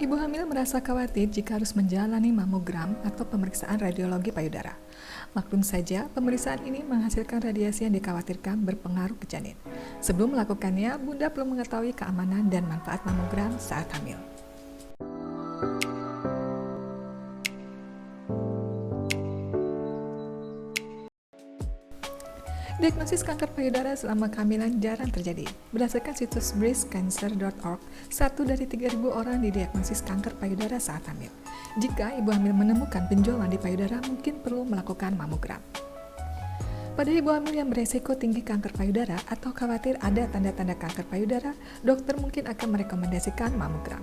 Ibu hamil merasa khawatir jika harus menjalani mamogram atau pemeriksaan radiologi payudara. Maklum saja, pemeriksaan ini menghasilkan radiasi yang dikhawatirkan berpengaruh ke janin. Sebelum melakukannya, Bunda perlu mengetahui keamanan dan manfaat mamogram saat hamil. Diagnosis kanker payudara selama kehamilan jarang terjadi. Berdasarkan situs breastcancer.org, 1 dari 3.000 orang didiagnosis kanker payudara saat hamil. Jika ibu hamil menemukan benjolan di payudara, mungkin perlu melakukan mamogram. Pada ibu hamil yang beresiko tinggi kanker payudara atau khawatir ada tanda-tanda kanker payudara, dokter mungkin akan merekomendasikan mamogram.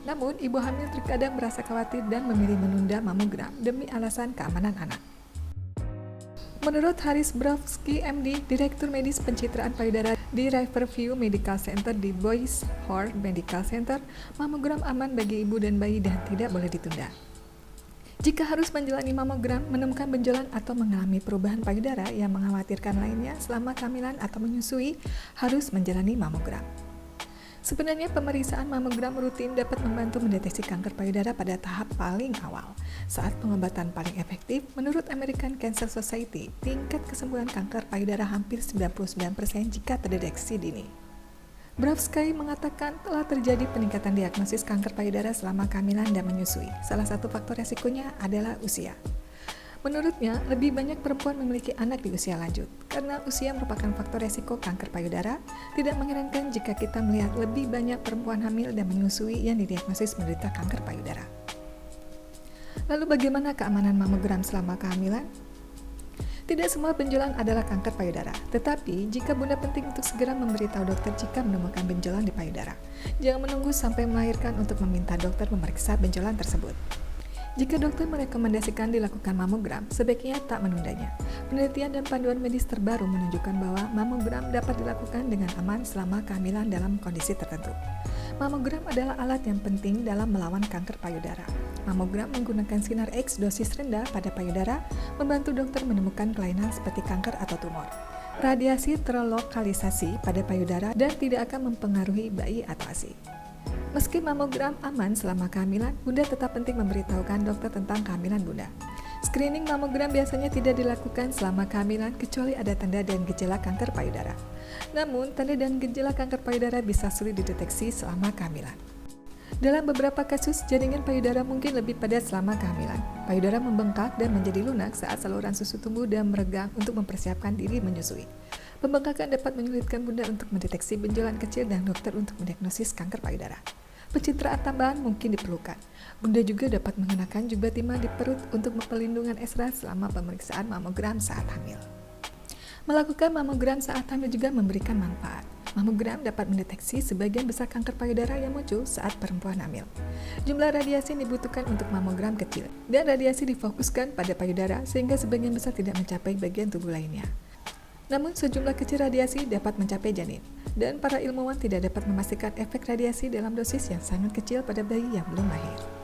Namun, ibu hamil terkadang merasa khawatir dan memilih menunda mamogram demi alasan keamanan anak. Menurut Haris Brovsky, MD, Direktur Medis Pencitraan Payudara di Riverview Medical Center di Boys Hall Medical Center, mamogram aman bagi ibu dan bayi dan tidak boleh ditunda. Jika harus menjalani mamogram, menemukan benjolan atau mengalami perubahan payudara yang mengkhawatirkan lainnya selama kehamilan atau menyusui, harus menjalani mamogram. Sebenarnya pemeriksaan mamogram rutin dapat membantu mendeteksi kanker payudara pada tahap paling awal. Saat pengobatan paling efektif, menurut American Cancer Society, tingkat kesembuhan kanker payudara hampir 99% jika terdeteksi dini. Brovsky mengatakan telah terjadi peningkatan diagnosis kanker payudara selama kehamilan dan menyusui. Salah satu faktor resikonya adalah usia. Menurutnya, lebih banyak perempuan memiliki anak di usia lanjut. Karena usia merupakan faktor resiko kanker payudara, tidak mengherankan jika kita melihat lebih banyak perempuan hamil dan menyusui yang didiagnosis menderita kanker payudara. Lalu bagaimana keamanan mamogram selama kehamilan? Tidak semua benjolan adalah kanker payudara, tetapi jika Bunda penting untuk segera memberitahu dokter jika menemukan benjolan di payudara. Jangan menunggu sampai melahirkan untuk meminta dokter memeriksa benjolan tersebut. Jika dokter merekomendasikan dilakukan mamogram, sebaiknya tak menundanya. Penelitian dan panduan medis terbaru menunjukkan bahwa mamogram dapat dilakukan dengan aman selama kehamilan dalam kondisi tertentu. Mamogram adalah alat yang penting dalam melawan kanker payudara. Mamogram menggunakan sinar X dosis rendah pada payudara, membantu dokter menemukan kelainan seperti kanker atau tumor. Radiasi terlokalisasi pada payudara dan tidak akan mempengaruhi bayi atau ASI. Meski mamogram aman selama kehamilan, Bunda tetap penting memberitahukan dokter tentang kehamilan Bunda. Screening mamogram biasanya tidak dilakukan selama kehamilan kecuali ada tanda dan gejala kanker payudara. Namun, tanda dan gejala kanker payudara bisa sulit dideteksi selama kehamilan. Dalam beberapa kasus, jaringan payudara mungkin lebih padat selama kehamilan. Payudara membengkak dan menjadi lunak saat saluran susu tumbuh dan meregang untuk mempersiapkan diri menyusui. Pembengkakan dapat menyulitkan Bunda untuk mendeteksi benjolan kecil dan dokter untuk mendiagnosis kanker payudara. Pencitraan tambahan mungkin diperlukan. Bunda juga dapat mengenakan jubah timah di perut untuk perlindungan ekstra selama pemeriksaan mamogram saat hamil. Melakukan mamogram saat hamil juga memberikan manfaat. Mamogram dapat mendeteksi sebagian besar kanker payudara yang muncul saat perempuan hamil. Jumlah radiasi yang dibutuhkan untuk mamogram kecil, dan radiasi difokuskan pada payudara sehingga sebagian besar tidak mencapai bagian tubuh lainnya. Namun sejumlah kecil radiasi dapat mencapai janin, dan para ilmuwan tidak dapat memastikan efek radiasi dalam dosis yang sangat kecil pada bayi yang belum lahir.